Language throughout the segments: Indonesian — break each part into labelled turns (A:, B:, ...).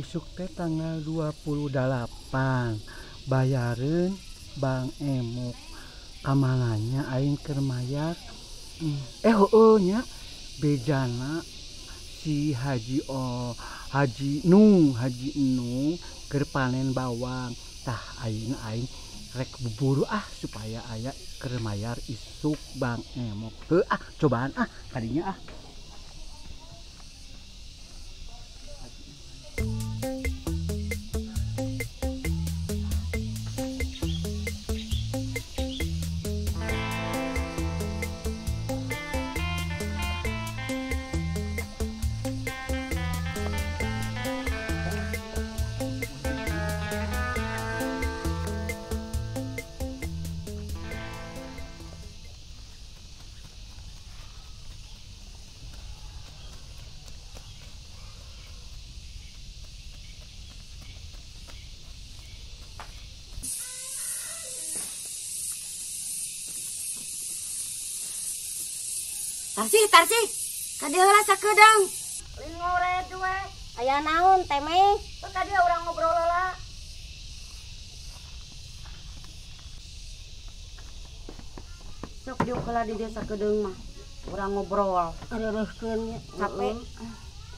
A: isuk teh tanggal 28 bayarin Bang Emok kamananya aing keur mayar. Nya bejana si Haji Haji Nung keur panen bawang. Tah aing rek buburu supaya aya keur mayar isuk Bang Emok. Cobaan kadinya
B: Tarsih, kadeula sakedeung. Ngoret we. Aya naon teh meh? Tadi urang ngobrol heula. Sok diuk heula di dia sakedeung mah. Urang ngobrol. Areureuskeun nya. Capek.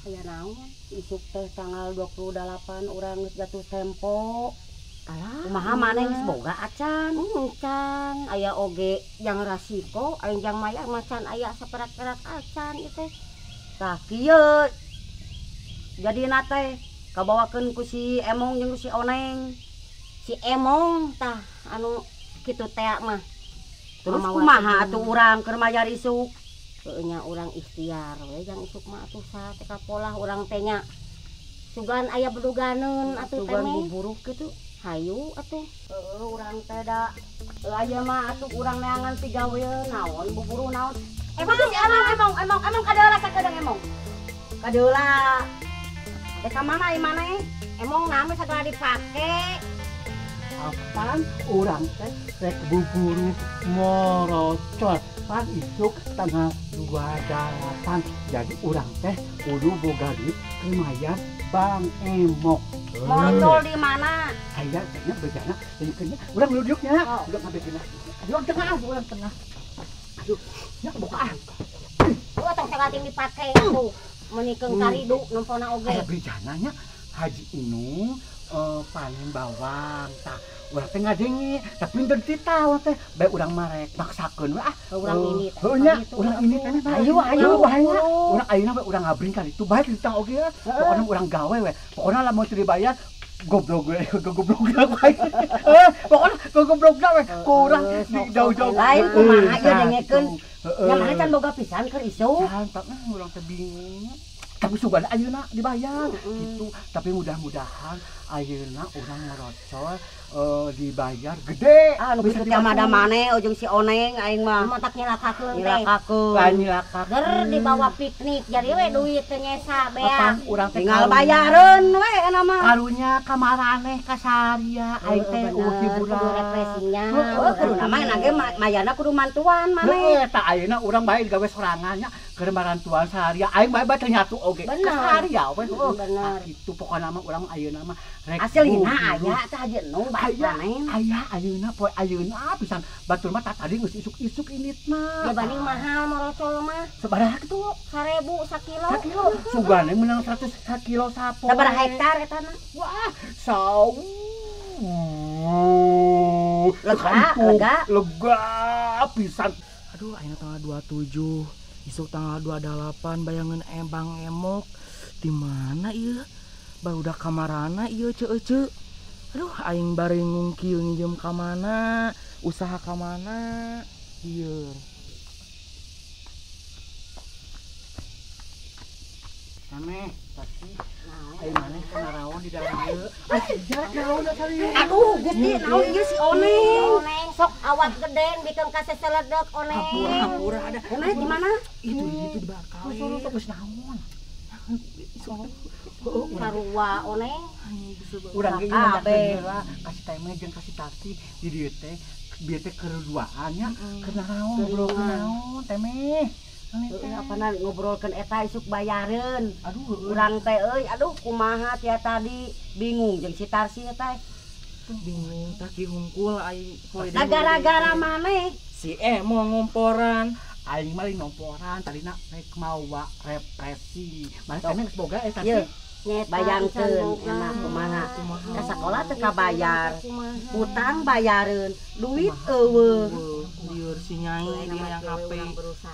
B: Aya naon? Isuk teh tanggal 28 urang geus jatuh tempo. Kumaha maneh geus boga acan? Can aya oge jang rasiko, aing jang mayar macan aya saperat-perat acan ieu teh. Tah kieu jadina teh kabawakeun ku si Emong jeung si Oneng. Si Emong tah anu kitu teh mah. Terus kumaha atuh urang keur mayar isuk? Heuh nya urang ikhtiar we jang isuk mah atuh saha teh kapolah urang teh nya. Sugan aya beduganeun atuh teh meh. Buburu kitu. Hayu atuh urang teh da aya mah atuh urang neangan pigaweun naon buburu naon emang kadeula sakedeung emong kadeula teh ka mana ieu maneh emong nami sagala dipake
A: apaan urang teh rek buburu morocol pan isuk tanggal 28 jadi urang teh kudu boga duit keur mayar Bang Emok.
B: Morocol di mana?
A: Aya nya bejana jeung urang duduknya. Udah ngabegina. Urang tengah. Aduh, nya buka.
B: Tong sagating dipake tuh. Menikeun karidu nempona oge.
A: Aya bejana nya Haji Inung panen bawang. Tah urang teh ngadengi, tapi pinter titaw teh. Bae urang marek maksakeun we
B: urang ini teh.
A: Heuh nya, urang ini teh. Ayo bahaya. Urang ayeuna we urang ngabring kali itu bae titang oge. Pokona urang gawe we. Pokona lamun teu dibayar goblok we. Pokona goblok we. Kurang di jauh-jauh.
B: Lain kumaha ieu dengekeun. Nya mah can boga pisan keur isuk.
A: Cantak urang teh bingung. Tapi sugan ayeuna dibayar gitu. Tapi mudah-mudahan ayeuna urang morocol dibayar gede.
B: Nu kitu teh mah da maneh ujung si Oneng aing mah. Matak nyilakakeun teh. Ger dibawa piknik jadi we duit teh nyesa beak.
A: Urang teh
B: tinggal bayareun we eta mah.
A: Karunya ka maraneh ka saria aing teh hiburan.
B: Kudu refreshingnya. Kudu na mah ge mayarna kudu mantuan maneh.
A: Eta ayeuna urang bae gawe sorangan nya keur marantuan saria aing bae teh nyatu oge. Ka saria we.
B: Bener.
A: Kitu pokona mah urang ayeuna mah rek
B: aslina aya teh Haji Enung
A: aya ayeuna poe ayeuna pisan batur mah tadi geus isuk-isuk initna.
B: Ya banding mahal morocol mah.
A: Sabaraha kitu?
B: 1000 sakilo.
A: Sakilo. Sugane meunang 100 sakilo sapoe.
B: Sabaraha hektar eta na?
A: Wah, lega pisan. Aduh, ayeuna tanggal 27, isuk tanggal 28 bayangan Bang Emok. Di mana ieu? Barudak kamarana ieu ceu. Aduh, aing bari ngungkil nginjem ka mana, usaha ka mana. Ieu. Sameh, tapi aing maneh kana raon di dalam ieu. Naon tadi?
B: Aduh, Gusti, naon ieu si Oneng? Oneng sok awak geden bikeun ka seseledek Oneng.
A: Hampura ada.
B: Oneng di mana?
A: Itu di bakal. Suruh geus naon?
B: Sarua Oneng.
A: Urang ge ieu heula kasih teme jeung kasih taksi di dieu teh bieu teh keur duaan nya keur naon ngobrol naon teme.
B: Apana ngobrolkeun eta isuk bayareun.
A: Aduh,
B: Urang teh euy, aduh kumaha tia tadi bingung jeung si Tarsi teh.
A: bingung tah ki hungkul ai poe
B: Da gara-gara maneh.
A: si mau ngomporan.
C: Aing mah nomporan tadina rek mawa represi. Mana kana geus boga eta
B: Ieu
C: sih.
B: bayangkeun emang kumaha. Ka sakola teh kabayar. Utang bayareun, duit eueuh.
A: Lieur si Nyai dia yang HP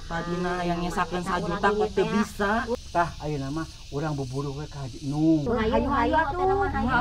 A: tadina yang nyesakeun 1 juta kok teu bisa.
C: Tah ayeuna mah urang buburu we ka Haji Nung.
B: Hayu-hayu atuh.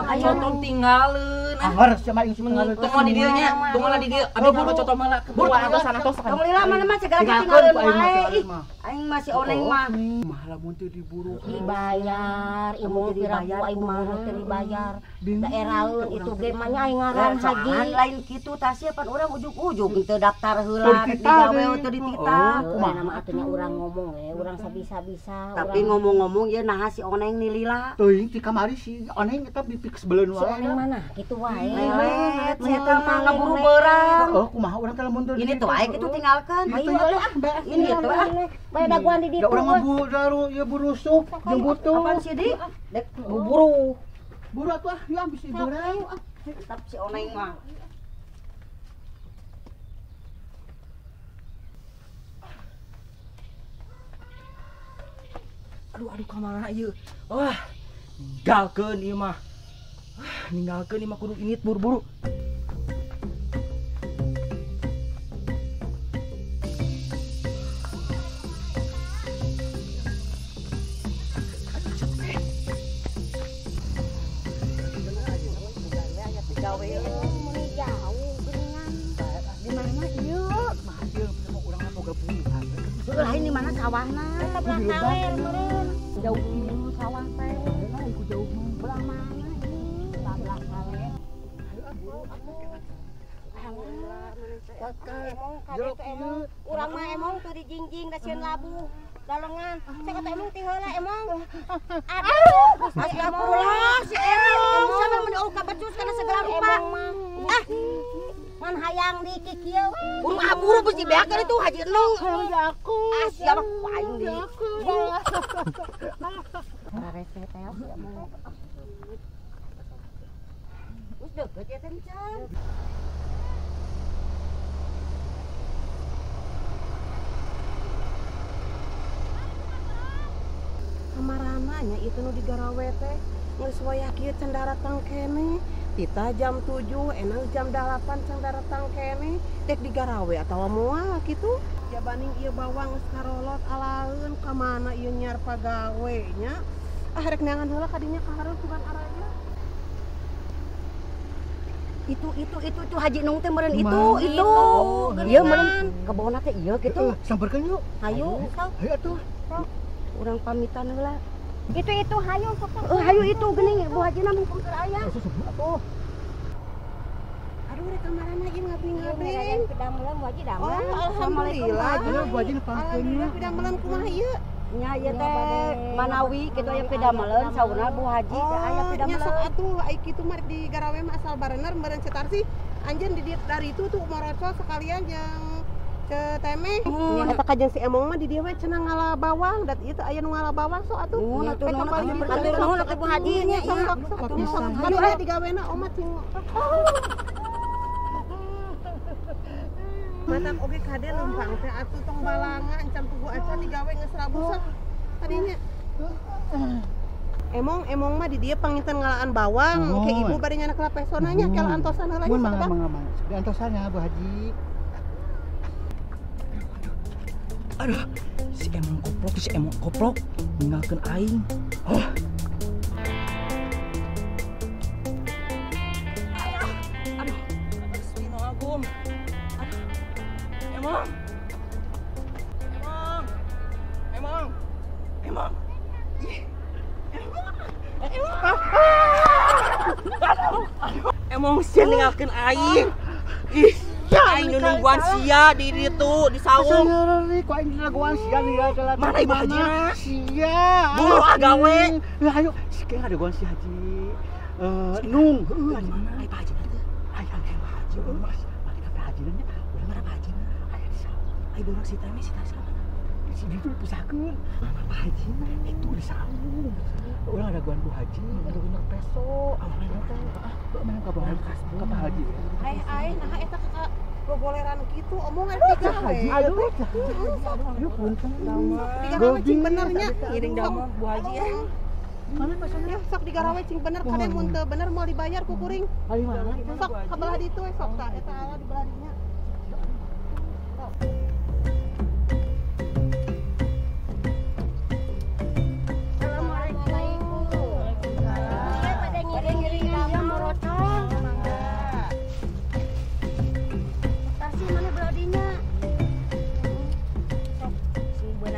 A: Ayo contoh tinggalin.
C: Anggar sama aing tinggal
A: Tunggu di dieu nya, tunggu di dieu. Abi buru contoh malah buru atuh sana tos
B: Tong lila mana mah segala
C: Tinggalkeun
B: tinggalin
C: ku aing mah
B: wae.
C: segala mah.
B: Aing masih oneng mah.
C: Mah lamun teu diburu.
D: Dibayar, ibu
B: Kamu
D: dibayar,
B: dibayar,
D: ibu
B: kumaha?
D: teh dibayar.
C: Bingung.
D: Daeraheun itu ge mah nya aing ngaran
B: Soalnya
D: haji.
B: lain kitu tasnya pan urang ujug-ujug teu daftar heula
C: Teu
B: rek
C: dititah
B: digawe
C: deui.
B: teu dititah.
D: Kumaha nama atunya urang ngomong urang sabisa-bisa.
B: Tapi ngomong-ngomong ya nah si oneng ni lila.
C: Teuing ti kamari si oneng eta bipik sebeleun
D: Si
C: wae.
D: oneng mana? Kitu wae.
B: Lelet, saya teh mah ngaburu beurang.
C: Oh, kumaha urang teh lamun teu.
B: Ini tuh aing kitu tinggalkeun.
C: Itu
B: Ayo
C: ya,
B: atuh. Ini tuh ah.
D: Bae daguan di ditu.
C: Da urang mah daru ya buru sup jeung butuh.
B: Kapan sih di?
D: Dek buburu.
C: Buru atuh ah, ya ambis iburang.
B: Tetap si oneng mah.
A: Aduh kamana ieu? Wah, ninggalkeun ieu mah. Ninggalkeun ieu mah kudu init buru-buru.
D: Muni jauh geuningan.
B: Di mana ieu?
C: Mah ieu urang mah boga buruhan.
B: Lain di mana sawahna?
D: Kita belah kaler meureun.
B: Jauh ieu sawah teh.
C: Nah, iku jauh mah.
D: Belah mana ini? Belah kaler. Emong kade teh emong urang mah emong teu dijingjing da sieun labu dalengan. Saya kata emong ti heula emong. Aduh,
B: Astagfirullah si emong sampe mun diuluk ka becus kana segala rupa.
D: Ah, man hayang di kikieu.
B: Buru aburu besi beakeun itu Haji Enung. Ah siapa aing di.
D: Rarese teh emong.
B: Wis deukeut ya teh Can.
E: Kamarananya itu nu digarawe teh geus wayah kieu can daratang kene. Tita jam 7, enang jam 8 can daratang kene. Dek digarawe atawa moal kitu. Jabaning ieu bawang geus karolot alaeun ka mana ieu nyar pagawe nya. Ah rek neangan heula kadinya kahareup bukan araya.
B: Itu Haji Enung teh meureun itu.
D: Itu.
B: Ieu meureun kebona teh ieu kitu.
C: Samperkeun yuk.
D: Hayu, sok.
C: Hayu atuh.
B: Urang pamitan heula.
D: Itu hayu sok.
B: Hayu itu geuning Bu Haji na mung keur aya.
C: Atuh.
E: Aduh rek kamarana ieu ngabring-ngabring.
D: Ngabring. Kedamelan waji
E: Oh,
D: damelan.
E: alhamdulillah.
C: Bener Bu Haji nepangkeun.
E: Alhamdulillah pidamelan kumaha ieu?
B: Nya ieu teh Manawi kitu aya pidameleun saurna Bu Haji teh aya
E: Nyasok
B: pidameleun.
E: atuh ai kitu mah di garawe mah asal bareneur meureun cetarsi anjeun dari itu tuh moroco sekalian yang cetemeh. Eta kajen si emong mah di dieu we cenah ngala bawang dat ieu teh aya nu ngala bawang sok atuh.
B: Nuhun atuh nuhun
E: Paling
B: atuh.
E: berkali
B: Atur nuhun atuh Bu Haji nya
E: sok
B: ieu.
E: sok atuh
C: Pisan.
E: sok. Kadu aya digawena omat cing. Matak oge kade lempang teh atuh tong balanga encan tugu acan digawe geus rabu sok. Tadinya Emong mah di dia panginten ngalaan bawang,
C: Oh.
E: ke ibu bari nyana kela pesonanya, kela antosan heula
C: Mun
E: nya
C: mangga
E: sok dah.
C: mangga. Di antosannya Bu Haji.
A: Aduh, si emong koplok ninggalkeun aing. Aduh, Astino Agung. Aduh, emong. Ih, Emong sia ninggalkeun aing. Ih, aing nu nungguan sia di ditu di saung.
C: Saudara ku aing diraguan sia nih ya jalan.
A: Mana Ibu Hajina?
C: Sia.
A: Buru agawe.
C: Ya ayo, sekarang ada gua si Haji. Nung.
A: Di mana ai Pak Haji teh?
C: Aya Haji Mas. Mari ka Haji nya. Udah mana Haji? Aya di sana.
A: Ai borak si teh si tas.
C: Di si itu pisahkeun. Pak Haji itu di saung. Urang ada guan Bu Haji, ada bener peso. Awalnya teh, mana ka bawa kas ka Pak Haji.
E: Ai nah eta kakak gogoleran gitu omongan tiga we.
C: Aduh, aduh punten.
E: Digarawe cing benernya.
A: Iring damah Bu Haji ya.
C: Mana pesannya?
E: Ya sok digarawe cing bener kade mun teu bener mau dibayar ku kuring.
C: Ayo mana?
E: Sok kabelah ditu we sok ta eta ala dibelah dinya.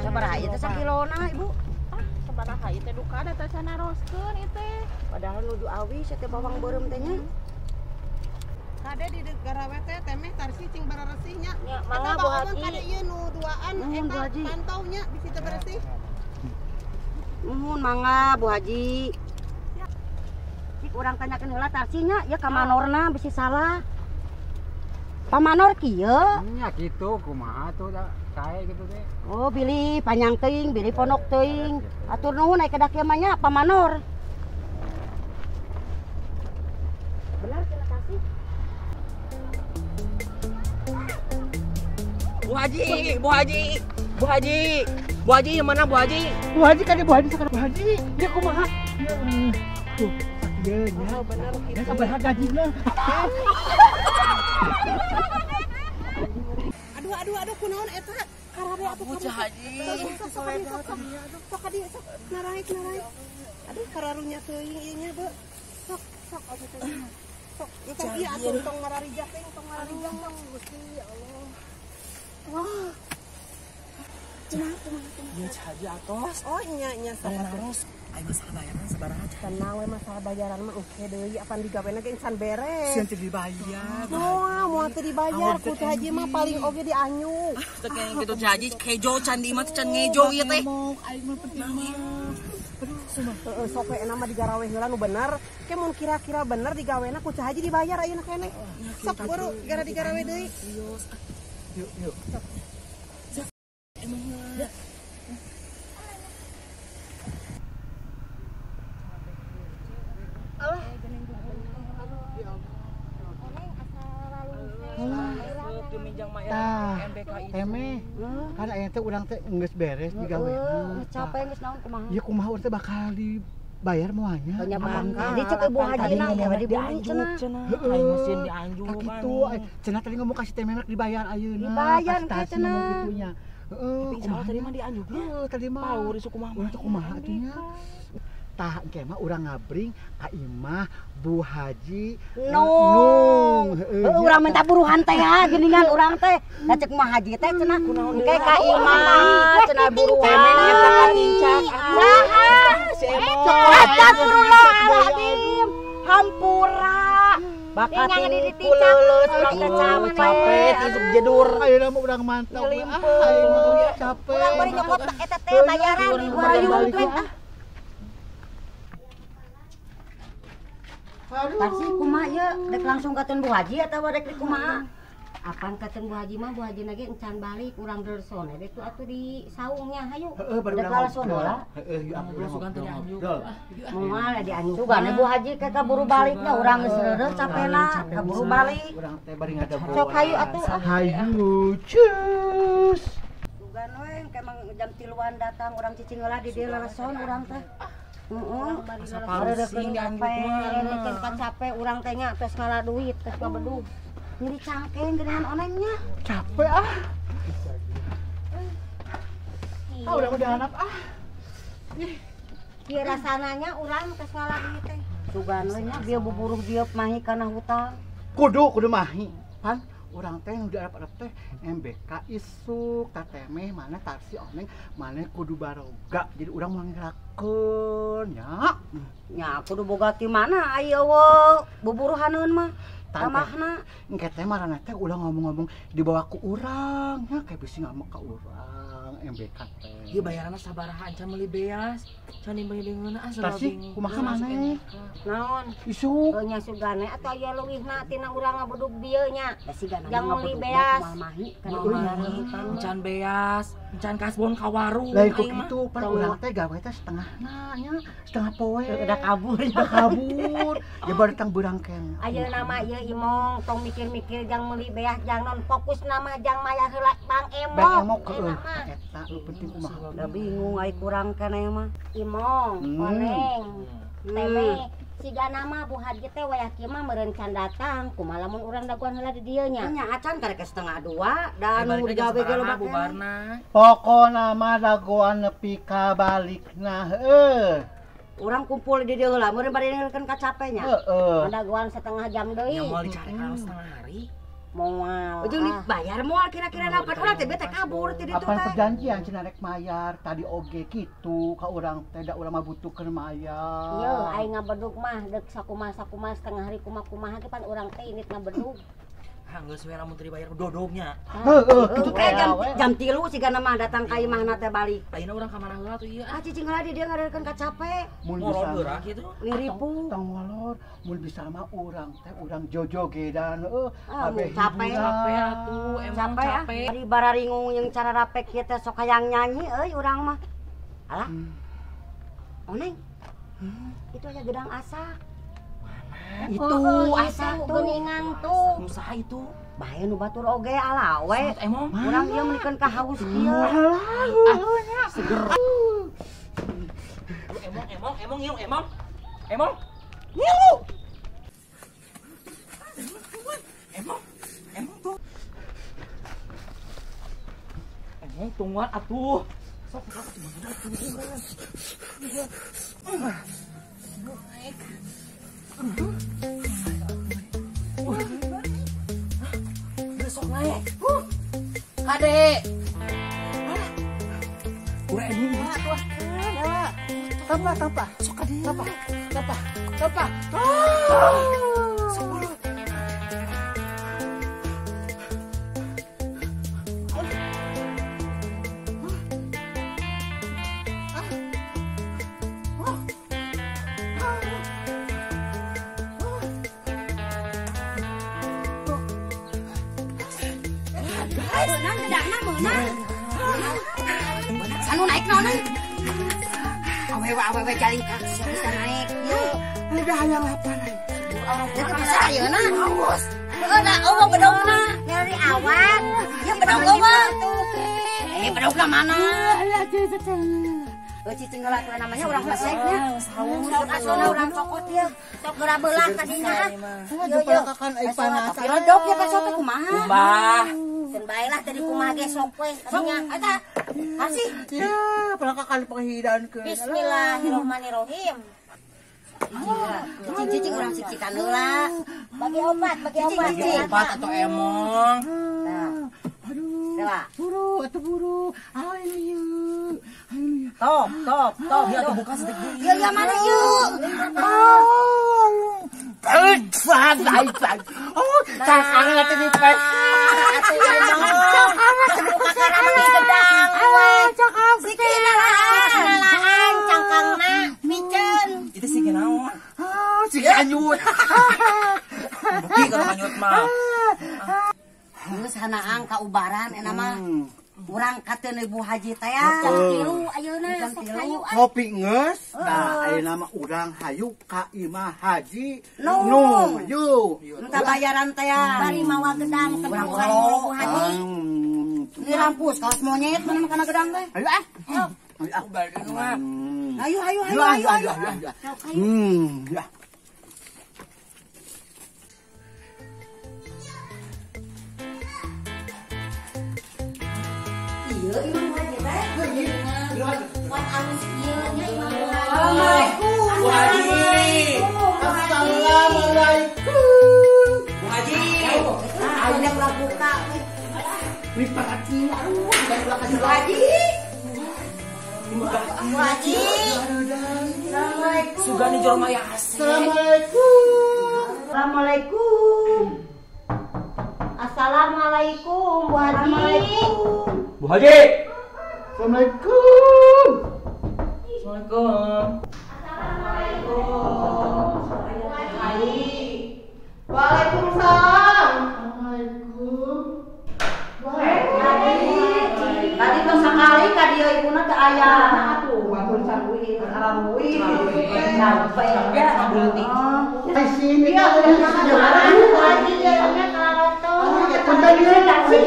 B: Sabaraha ieu teh sakilona Ibu?
E: Sabaraha ieu teh duka da teh sanaroskeun ieu teh.
B: Padahal nuju awi teh bawang beureum teh nya.
E: Kade di garawe teh temeh tarsi cing bararesihnya.
B: Ya,
E: Eta
B: mangga Bu
E: bawa
B: Haji.
E: kade ieu nu duaan
B: Nuhun, Bu
E: eta
B: Haji.
E: pantaunya bisi teh bersih.
B: Nuhun mangga Bu Haji. Cik urang tanyakeun heula tarsinya ya ka manorna bisi salah. Pamanor kieu?
C: Nya kitu kumaha tuh kae gitu teh.
B: Oh, bilih panjang teuing, bilih pondok teuing. Atur nuhun aya kedak ieu mah nya pamanor. Benar terima kasih.
A: Bu Haji, Bu Haji, Bu Haji, Bu Haji yang mana Bu Haji?
C: Bu Haji kan Bu Haji sekarang Bu Haji. Dia kumaha? Tuh, sakdeun nya.
E: Bener
C: Ya sabaraha gajinya?
E: Aduh kunaon eta? Karabe atuh
A: Bu Haji.
E: Sok kadi sok naraik. Aduh kararunya teuing ieu nya, Bu. Sok atuh teh. Sok, tong ieu atuh tong mararijak teh, tong mararijak tong Gusti ya Allah. Wah.
A: Iya Haji atos.
E: Oh nya sok atuh.
A: Terus, ayo masalah bayaran sabaraha?
E: Tenang we masalah bayaran mah engke deui apan digawena ge insan beres.
A: Sian teu dibayar.
E: Moal teu dibayar ku Teh Haji mah paling oge dianyu.
A: Teu kayak gitu Teh Haji kejo candi mah teh can ngejo ieu teh.
C: Aing mah penting mah.
E: Heeh sok we enak mah digarawe heula nu bener. Ke mun kira-kira bener digawena ku Teh Haji dibayar ayeuna keneh. Sok buru gara digarawe deui.
C: Yuk. Teme, kan aya teh urang teh geus beres digawean.
B: Capek geus naon kumaha?
C: Ya kumaha urang teh bakal dibayar moalnya.
B: Tanya bangka. Di cek Ibu Haji na ya dibeli cenah.
A: Aing mesin dianjuk
C: Kak
A: kan.
C: gitu, cenah tadi ngomong kasih teme dibayar ayeuna.
B: Dibayar,
C: Pas tadi
B: cenah.
C: ngomong gitunya. Heeh,
A: Insya Allah tadi mah dianjuknya.
C: tadi mah.
A: Paur isu kumaha.
C: Urang teh kumaha atunya? Tah engke mah urang ngabring ka imah Bu Haji
B: Nung. Urang minta buruhan teh ya geuningan urang teh. Da cek mah Haji teh cenah. Engke ka imah cenah buruhan.
A: Temen eta katincak.
B: Saha? Astagfirullahaladzim. Hampura. Bakating kuleuleus urang teh caman
A: Capek isuk jedur.
C: ayeuna mah urang mantap. Ayeuna capek.
B: Urang bari nyokot eta teh bayaran di Bayung teh. Tarsi kumaha ye? Dek langsung katen Bu Haji atawa dek di kumaha? Apaan katen Bu Haji mah Bu Haji nage encan balik urang deulsone dek tu atuh di saungnya hayu. Dek langsung heula.
C: Heeh, ya ampun
A: Sugan teh dianjuk.
B: Moal di anjuk gane Bu Haji ke kaburu baliknya urang geus reureut capena kaburu balik.
C: Urang teh bari ngadep.
B: Sok hayu atuh.
C: Hayu, cus.
B: Sugan we kemang jam 3-an datang urang cicing heula di dieu leleson urang teh. Heeh,
A: Asa palusing dianjuk mah.
B: capek urang teh nya tos ngala duit tos ngabeduh. Nyeri cangkeng geuningan onengnya.
C: Capek ah. Udah mau dihanap ah.
B: Ieu rasananya urang tos ngala duit teh. Sugan we nya bieu buburuh dieu mahi kana hutang.
C: Kudu mahi. Pan urang teh nu diarep-arep teh MBK isuk tatemeh mana tarsi oneng mana kudu baroga. Jadi urang mau ngerakeun nya.
B: Nya kudu boga ti mana aya we buburuhaneun mah. Tamahna
C: engke teh marana teh ulah ngomong-ngomong dibawa ku urang nya kayak bisi ngomong ka urang MBK teh.
A: Ieu bayaranna sabaraha can meuli beas. Can meuli dengeuna asal
C: Tasi kumaha maneh?
B: naon?
C: Isuk.
B: Nya sugane atuh aya leuwihna tina urang ngabudug dieu nya. Jang
E: Jangan
B: meuli beas.
E: Mahi kan
A: Can beas, can kasbon ka warung.
C: Lain kok
A: aing mah.
C: gitu, pan urang teh gawe teh setengahna nya, setengah poe.
B: Udah kabur.
C: Udah kabur. Ya baru tang beurang ken.
B: Ayeuna nama ieu imong tong mikir-mikir jang meuli beas jang non fokus nama jang maya heula Bang Emok.
C: Bang Emok
B: Enak mah.
C: eta lu penting kumaha.
B: Udah bingung ai kurang keneh mah. Imong, Oneng, Teme, siga nama Bu Haji teh wayah kieu mah meureun can datang, kumaha lamun urang daguan heula di dieu nya. Nya acan karek setengah 2 dan
A: Balik
B: nu
A: lagi
B: digawe ge
A: sabaraha
B: loba
A: bubarna.
C: Pokona mah dagoan nepi ka balikna heueuh.
B: Urang kumpul di dieu heula meureun bari ninggalkeun ka capenya.
C: Heeh.
B: Daguan setengah jam deui.
A: Yang mau dicari kalau setengah hari.
B: Moal. Ujung dibayar moal kira-kira dapat urang teh bete kabur ti ditu
C: Apaan
B: teh.
C: perjanjian cenah rek mayar tadi oge kitu ka urang teh da urang mah butuhkeun mayar.
B: Ieu aing ngabedug mah deuk sakumaha setengah hari kumaha ge pan urang teh init ngabedug.
A: Geus we lamun teu dibayar dodognya.
C: Heeh, kitu
B: Kayak jam
C: we.
B: jam 3 siga mah datang ka imahna teh balik.
A: Lainna urang ka mana heula tuh ieu.
B: Ah cicing heula di dieu ngareurkeun ka capek.
C: Mun
A: Ngolol
C: bisa
A: geura kitu.
B: Ngiripu.
C: tong molor mun bisa mah urang teh urang jojogedan heueuh.
B: Ah,
C: Abeh
B: capek.
C: hiburan.
A: Capek atuh, emang
B: Capek ah.
A: capek.
B: Ari bararingung yang cara rapek kieu teh sok hayang nyanyi euy urang mah. Alah, Oneng. Itu aja gedang asa.
A: Itu
B: asa tuh geuningan tuh.
A: Nu saha itu?
B: Bae nu batur oge alawe.
A: Saat emong.
B: Urang ieu meulikeun ka haus kieu.
A: Seger. Emong ieu emong. Emong. Ngilu. Emong tuh. Emong tungguan atuh. Sok besok naik. Kade. Udah ini.
C: Tapa.
A: Sok kade. Tapa.
B: Anu naik naon? Awewe jaling kaki bisa naik.
C: Udah hayang lapan.
B: Jadi bisa ayeuna. Awas. Ada eueuh bedogna dari awan. Ya bedog eueuh. Bedog ka mana? Cicing heula teh namanya urang pesegnya. Sok asona urang kokot ieu. Sok geura beulah tadinya.
C: Jepelakakan ai panas.
B: Rodok ya pas teh kumaha?
A: Mbah.
B: Ceun bae lah tadi kumaha ge sok we tadinya. Eta. Kasih.
C: Ya, pelakakan penghidan ke.
B: Bismillahirrahmanirrahim. Cicing urang cicikan heula. Bagi obat.
A: Obat atau emong.
B: Nah. Coba.
C: Buru. Ayo.
B: Top.
A: Ya tuh buka sedikit.
B: Ya mana yuk?
C: Oh, cakang atuh di pes.
A: Itu sih kenaon?
C: Si anyut.
A: Bukti kalau kanyut mah.
B: Geus hanaang ka ubaran eta mah. Urang kateun Ibu Haji teh jam 3 ayeuna sok hayu.
C: Kopi ngeus. Da ayeuna mah urang hayu ka Imah Haji.
B: Nung.
C: Yuk.
B: Minta bayaran teh bari mawa gedang teh Ibu Haji. Ini rampus kaos monyet mana kana gedang teh.
C: Ayo ah.
A: Balik ke rumah.
B: Ayo.
C: Ya.
B: Ieu Imam Haji teh. Wan alus ieu nya Imam Haji.
A: Assalamualaikum. Bu Haji.
C: Assalamualaikum.
A: Bu Haji.
B: Ayeuna ulah buka.
C: Ini perhatian.
B: Bu Haji. Bu Haji. Assalamualaikum.
A: Sugani Jormaya asih.
C: Assalamualaikum.
B: Assalamualaikum. Assalamualaikum Bu Haji.
A: Bu Haji.
C: Assalamualaikum.
A: Assalamualaikum.
E: Waalaikumsalam.
B: Tadi tuh sekali ka dia ibuna teh aya.
E: Aduh, batur sarwi, arawi.
B: Sampai
C: Di sini
E: Iya,
C: kan
E: udah
C: sejarah.
B: lagi ya kalau
C: Punten ieu taksi.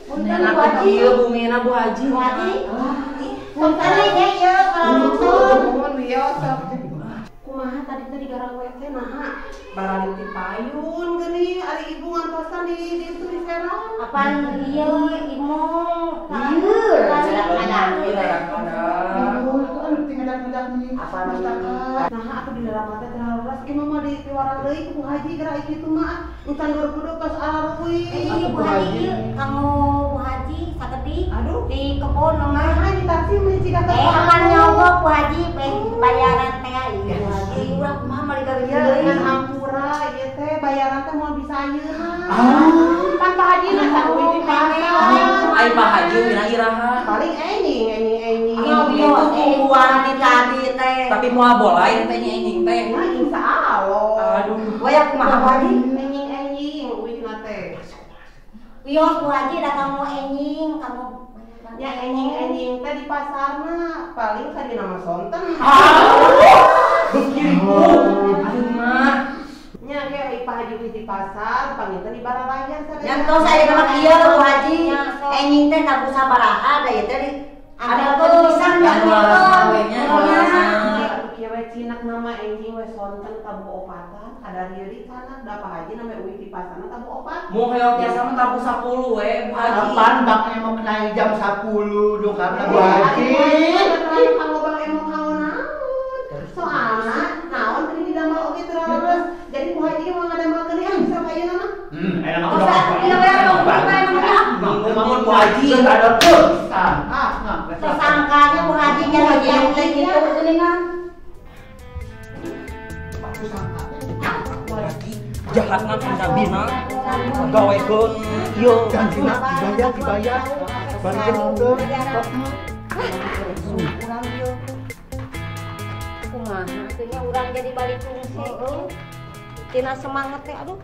B: Punten Bu Haji.
A: Iya Bu Mina Bu Haji.
B: Bu Haji. Punten aja ya kalau
E: Mohon wios. Kumaha tadi teh di garawe teh naha? Baralik di payun geuning ari ibu ngantosan di ditu di Serang.
B: apaan ieu imu ieu kadang-kadang
E: Apa namanya? Nah, aku di dalam mata terlaras, emang mah di piwara deui ku Haji gerak kitu mah. Encan 2012 tos araruy.
B: Iya Bu Haji, kamu Bu Haji saketi
E: Aduh,
B: di kebun nomor.
E: nah di taksi meni ciga teh.
B: Akan nyogok Bu Haji bayaran teh ieu Bu Haji. Urang kumaha mah digawe
E: Dengan hampura ieu teh bayaran teh moal bisa ayeuna. Pan Pak Haji na sarwi di pasar.
A: Ai Pak Haji Mina iraha.
E: Paling enjing.
B: Yo kubuan di tadi teh.
A: Tapi moal bolai teh nyenging teh.
E: Nah, insya Allah.
A: Aduh.
B: Goyak kumaha Bu Haji?
E: Enjing, wihna teh.
B: Yo Bu Haji da kamu enjing, kamu
E: Ya enjing teh di pasarna paling ka dina mah sonten.
A: Begitu. Aduh mah.
E: Nya ge Pak Haji di pasar, panginten di Bararayan sadaya.
B: yang tos aya nama ieu Bu Haji. Enjing teh tabu sabaraha da ieu teh ada tulisan da
A: Kawenya
E: Atuh kieu we cinak nama enjing we sonten tabu opatan, ada rieu di sana da Pak Haji name uwi di pasarna tabu opat.
A: mau heok biasa mah tabu 10 we Bu Haji.
C: Kapan bak emang kenai jam 10 do karena Bu Haji.
E: Kalau bang emang kau naon? Soalna naon tadi di damel oge terus. Jadi Bu Haji mau ngadamelkeun ieu bisa ka ieu nama?
C: Enak
B: Oh, iya we
A: Bangun Bu Haji.
C: ada tuh.
B: tersangkanya Bu Haji jangan teh gitu geuningan.
A: Jahat na Bina Bina. Gawekeun ieu.
C: Janjina dibayar. Bareng teu.
B: Kumaha teh nya urang jadi balik fungsi. Tina semangat teh aduh.